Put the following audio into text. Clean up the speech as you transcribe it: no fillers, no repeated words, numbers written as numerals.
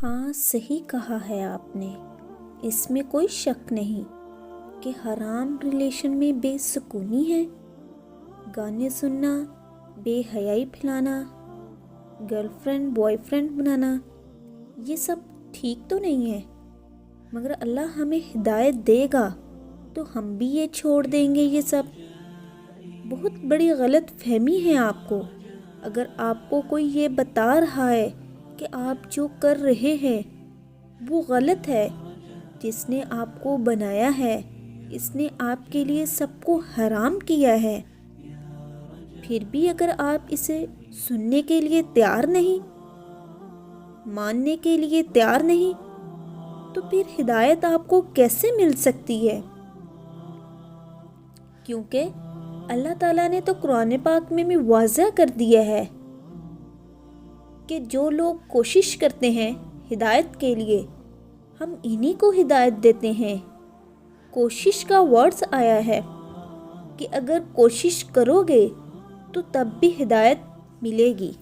ہاں صحیح کہا ہے آپ نے، اس میں کوئی شک نہیں کہ حرام ریلیشن میں بے سکونی ہے۔ گانے سننا، بے حیائی پھیلانا، گرل فرینڈ بوائے فرینڈ بنانا، یہ سب ٹھیک تو نہیں ہے، مگر اللہ ہمیں ہدایت دے گا تو ہم بھی یہ چھوڑ دیں گے۔ یہ سب بہت بڑی غلط فہمی ہے آپ کو۔ اگر آپ کو کوئی یہ بتا رہا ہے کہ آپ جو کر رہے ہیں وہ غلط ہے، جس نے آپ کو بنایا ہے، اس نے آپ کے لیے سب کو حرام کیا ہے، پھر بھی اگر آپ اسے سننے کے لیے تیار نہیں، ماننے کے لیے تیار نہیں، تو پھر ہدایت آپ کو کیسے مل سکتی ہے؟ کیونکہ اللہ تعالیٰ نے تو قرآن پاک میں بھی واضح کر دیا ہے کہ جو لوگ کوشش کرتے ہیں ہدایت کے لیے، ہم انہی کو ہدایت دیتے ہیں۔ کوشش کا ورڈز آیا ہے کہ اگر کوشش کرو گے تو تب بھی ہدایت ملے گی۔